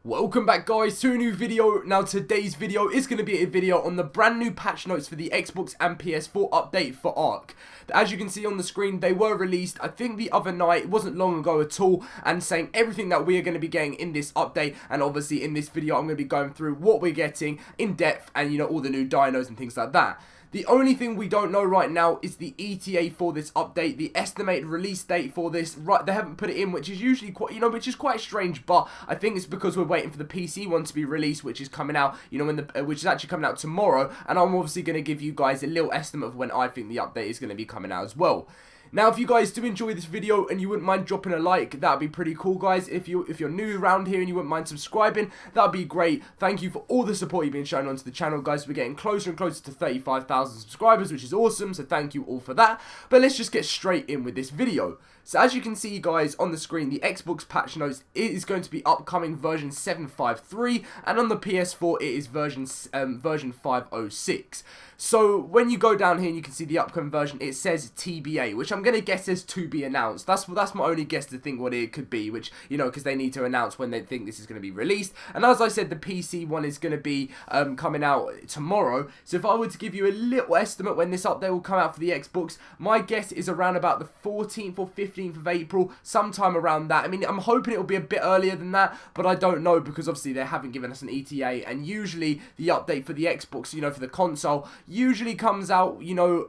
Welcome back guys to a new video. Now today's video is going to be a video on the brand new patch notes for the Xbox and PS4 update for Ark. As you can see on the screen, they were released I think the other night, it wasn't long ago at all, and saying everything that we are going to be getting in this update. And obviously in this video I'm going to be going through what we're getting in depth and you know all the new dinos and things like that. The only thing we don't know right now is the ETA for this update, the estimated release date for this. Right, they haven't put it in, which is usually quite, which is quite strange. But I think it's because we're waiting for the PC one to be released, which is coming out, which is actually coming out tomorrow. And I'm obviously going to give you guys a little estimate of when I think the update is going to be coming out as well. Now, if you guys do enjoy this video and you wouldn't mind dropping a like, that'd be pretty cool, guys. If you're new around here and you wouldn't mind subscribing, that'd be great. Thank you for all the support you've been showing onto the channel, guys. We're getting closer and closer to 35,000 subscribers, which is awesome, so thank you all for that. But let's just get straight in with this video. So as you can see, guys, on the screen, the Xbox patch notes, it is going to be upcoming version 7.5.3, and on the PS4, it is version 5.06. So when you go down here and you can see the upcoming version, it says TBA, which I'm going to guess is to be announced. That's my only guess to think what it could be, which, because they need to announce when they think this is going to be released. And as I said, the PC one is going to be coming out tomorrow. So if I were to give you a little estimate when this update will come out for the Xbox, my guess is around about the 14th or 15th of April, sometime around that. I mean, I'm hoping it will be a bit earlier than that, but I don't know because obviously they haven't given us an ETA, and usually the update for the Xbox, for the console, usually comes out,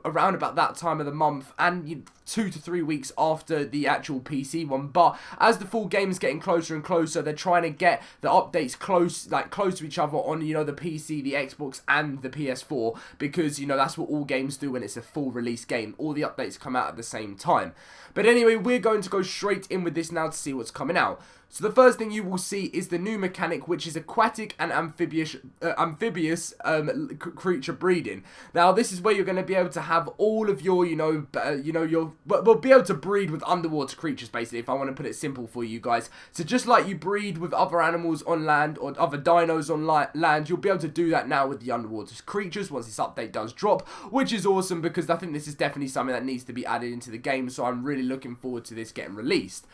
around about that time of the month, and 2 to 3 weeks after the actual PC one. But as the full game is getting closer and closer, they're trying to get the updates close to each other on, the PC, the Xbox, and the PS4, because, that's what all games do when it's a full release game. All the updates come out at the same time. But anyway, we're going to go straight in with this now to see what's coming out. So the first thing you will see is the new mechanic, which is aquatic and amphibious creature breeding. Now this is where you're going to be able to have all of your, we'll be able to breed with underwater creatures, basically, if I want to put it simple for you guys. So just like you breed with other animals on land or other dinos on land, you'll be able to do that now with the underwater creatures once this update does drop, which is awesome because I think this is definitely something that needs to be added into the game. So I'm really looking forward to this getting released.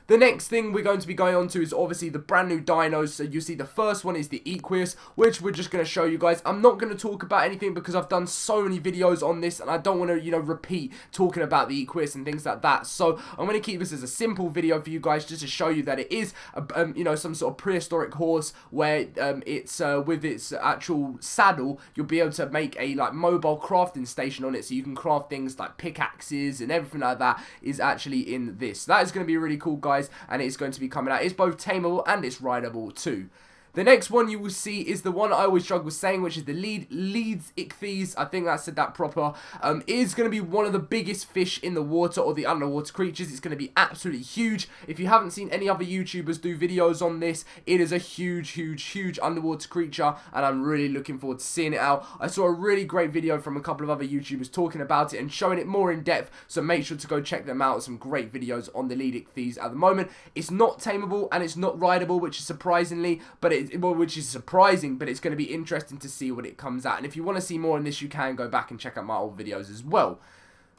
The next thing we're going to be going on to is obviously the brand new dinos. So you see the first one is the Equus, which we're just going to show you guys. I'm not going to talk about anything because I've done so many videos on this and I don't want to, repeat talking about the Equus and things like that. So I'm going to keep this as a simple video for you guys just to show you that it is, some sort of prehistoric horse where it's with its actual saddle, you'll be able to make a mobile crafting station on it, so you can craft things like pickaxes and everything like that is actually in this. That is going to be really cool, guys, and it's going to be coming out. It's both tameable and it's rideable too. The next one you will see is the one I always struggle saying, which is the Leeds Ichthys. I think I said that proper. It is going to be one of the biggest fish in the water, or the underwater creatures. It's going to be absolutely huge. If you haven't seen any other YouTubers do videos on this, it is a huge underwater creature, and I'm really looking forward to seeing it out. I saw a really great video from a couple of other YouTubers talking about it and showing it more in depth, so make sure to go check them out. Some great videos on the Leeds Ichthys at the moment. It's not tameable and it's not rideable, which is surprisingly, but which is surprising, but it's going to be interesting to see what it comes out. And if you want to see more on this, you can go back and check out my old videos as well.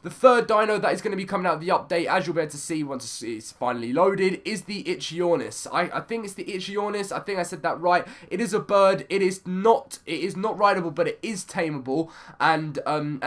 The third dino that is going to be coming out of the update, as you'll be able to see once it's finally loaded, is the Ichthyornis. I think it's the Ichthyornis. I think I said that right. It is a bird. It is not rideable, but it is tameable. And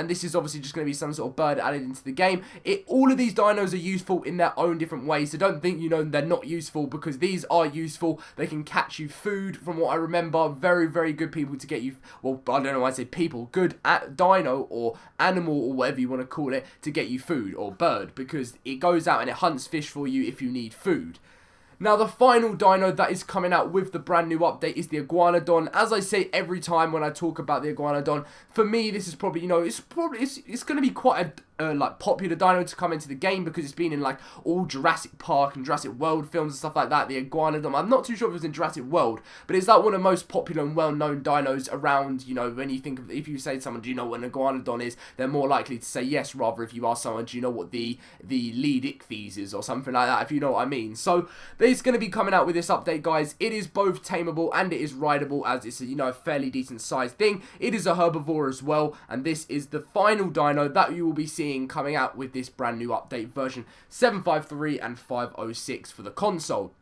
this is obviously just going to be some sort of bird added into the game. All of these dinos are useful in their own different ways. So don't think they're not useful, because these are useful. They can catch you food, from what I remember. Very, very good people to get you. Well, I don't know why I say people. Good dino or animal or whatever you want to call it, to get you food, or bird, because it goes out and it hunts fish for you if you need food. Now, the final dino that is coming out with the brand new update is the Iguanodon. As I say every time when I talk about the Iguanodon, for me, this is probably, it's going to be quite a popular dino to come into the game, because it's been in all Jurassic Park and Jurassic World films and stuff like that. The Iguanodon, I'm not too sure if it was in Jurassic World, but it's one of the most popular and well-known dinos around. When you think of, if you say to someone, do you know what an Iguanodon is, they're more likely to say yes, rather if you ask someone, do you know what the Leeds Ichthys is, or something like that, if you know what I mean. So it's going to be coming out with this update, guys. It is both tameable and it is rideable, as it's a fairly decent sized thing. It is a herbivore as well, and this is the final dino that you will be seeing coming out with this brand new update, version 7.5.3 and 5.06 for the console.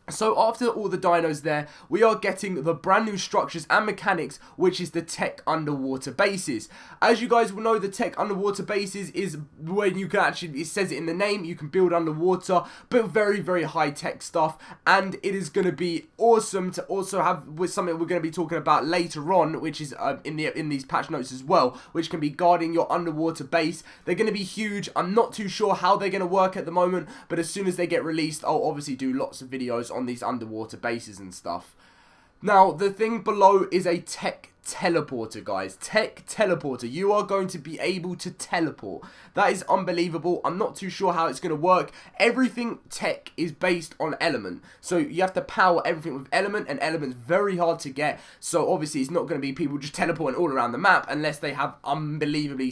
So after all the dinos there, we are getting the brand new structures and mechanics, which is the Tek underwater bases. As you guys will know, the Tek underwater bases is when you can actually, it says it in the name, you can build underwater, but very, very high tech stuff. And it is going to be awesome to also have with something we're going to be talking about later on, which is in these patch notes as well, which can be guarding your underwater base. They're going to be huge. I'm not too sure how they're going to work at the moment, but as soon as they get released, I'll obviously do lots of videos on these underwater bases and stuff. Now, the thing below is a Tek teleporter, guys. Tek teleporter. You are going to be able to teleport. That is unbelievable. I'm not too sure how it's going to work. Everything Tek is based on element. So you have to power everything with element, and element's very hard to get. So obviously it's not going to be people just teleporting all around the map unless they have unbelievable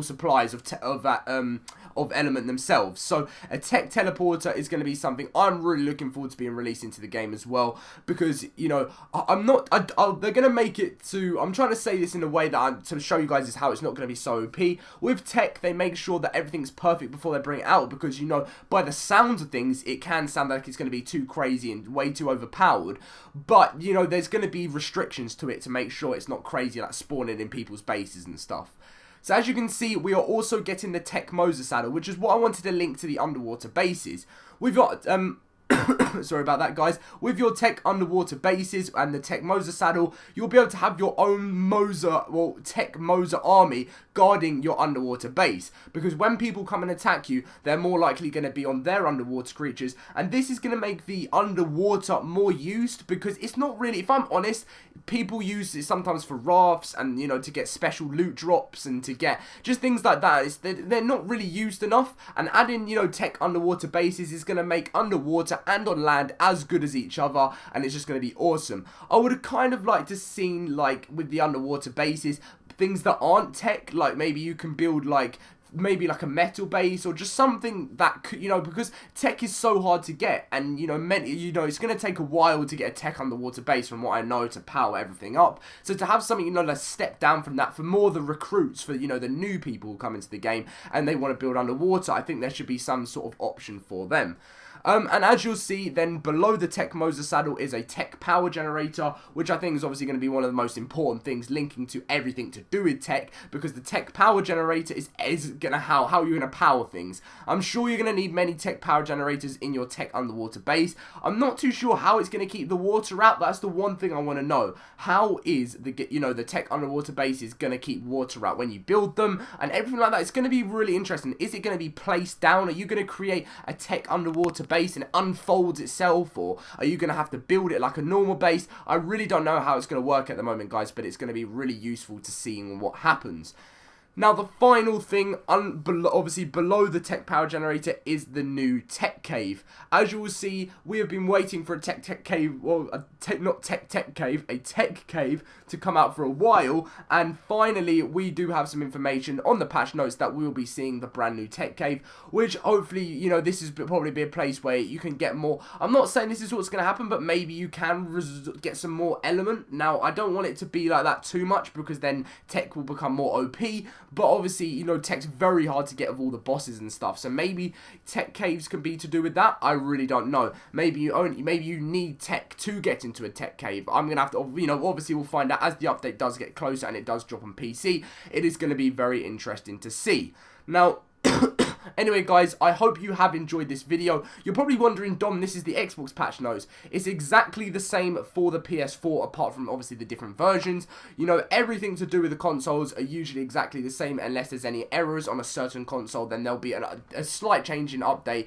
supplies of element themselves. So a Tek teleporter is going to be something I'm really looking forward to being released into the game as well, because you know they're going to make it to, I'm trying to say this in a way that to show you guys is how it's not going to be so OP. With Tek, they make sure that everything's perfect before they bring it out, because you know by the sounds of things it can sound like it's going to be too crazy and way too overpowered, but you know there's going to be restrictions to it to make sure it's not crazy like spawning in people's bases and stuff. So as you can see, we are also getting the Tek Mosa saddle, which is what I wanted to link to the underwater bases. We've got, sorry about that, guys. With your Tek underwater bases and the Tek Mosa saddle, you'll be able to have your own Tek Mosa army guarding your underwater base, because when people come and attack you, they're more likely going to be on their underwater creatures, and this is going to make the underwater more used, because it's not really, if I'm honest, people use it sometimes for rafts and, you know, to get special loot drops and to get just things like that. They're not really used enough, and adding, you know, Tek underwater bases is going to make underwater and on land as good as each other, and it's just going to be awesome. I would have kind of liked to seen, like, with the underwater bases, things that aren't Tek, like maybe you can build like maybe like a metal base or just something that could, you know, because Tek is so hard to get, and you know it's going to take a while to get a Tek underwater base from what I know to power everything up. So to have something, you know, let's step down from that for more the recruits, for, you know, the new people who come into the game and they want to build underwater, I think there should be some sort of option for them. And as you'll see, then below the Tek Mosa saddle is a Tek power generator, which I think is obviously going to be one of the most important things linking to everything to do with Tek, because the Tek power generator is gonna how you're gonna power things. I'm sure you're gonna need many Tek power generators in your Tek underwater base. I'm not too sure how it's gonna keep the water out. That's the one thing I want to know. How is the Tek underwater base is gonna keep water out when you build them and everything like that? It's gonna be really interesting. Is it gonna be placed down? Are you gonna create a Tek underwater base and it unfolds itself, or are you going to have to build it like a normal base? I really don't know how it's going to work at the moment, guys, but it's going to be really useful to seeing what happens. Now, the final thing, obviously below the Tek power generator, is the new Tek cave. As you will see, we have been waiting for a Tek cave to come out for a while, and finally we do have some information on the patch notes that we will be seeing the brand new Tek cave, which hopefully, you know, this is probably be a place where you can get more. I'm not saying this is what's going to happen, but maybe you can get some more element. Now, I don't want it to be like that too much, because then Tek will become more OP. But obviously, you know, Tek's very hard to get of all the bosses and stuff. So maybe Tek caves can be to do with that. I really don't know. Maybe you need Tek to get into a Tek cave. I'm gonna have to, you know, obviously we'll find out as the update does get closer and it does drop on PC. It is going to be very interesting to see. Now, anyway, guys, I hope you have enjoyed this video. You're probably wondering, Dom, this is the Xbox patch notes. It's exactly the same for the PS4, apart from obviously the different versions. You know, everything to do with the consoles are usually exactly the same, unless there's any errors on a certain console, then there'll be a slight change in update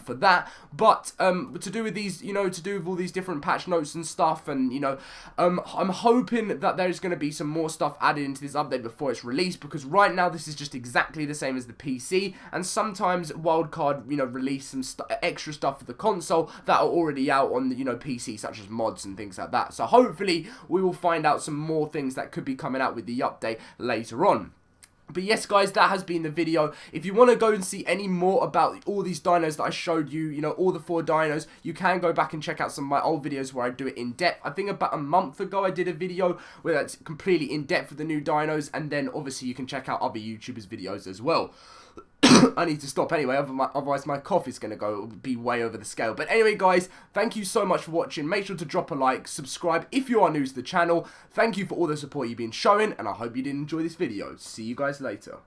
for that. But to do with these, you know, to do with all these different patch notes and stuff, and you know, I'm hoping that there's going to be some more stuff added into this update before it's released, because right now this is just exactly the same as the PC. And sometimes Wildcard, you know, release some extra stuff for the console that are already out on the, you know, PC, such as mods and things like that. So hopefully we will find out some more things that could be coming out with the update later on. But yes, guys, that has been the video. If you want to go and see any more about all these dinos that I showed you, you know, all the 4 dinos, you can go back and check out some of my old videos where I do it in depth. I think about a month ago I did a video where that's completely in depth with the new dinos, and then obviously you can check out other YouTubers' videos as well. I need to stop anyway, otherwise my cough is going to be way over the scale. But anyway, guys, thank you so much for watching. Make sure to drop a like, subscribe if you are new to the channel. Thank you for all the support you've been showing, and I hope you did enjoy this video. See you guys later.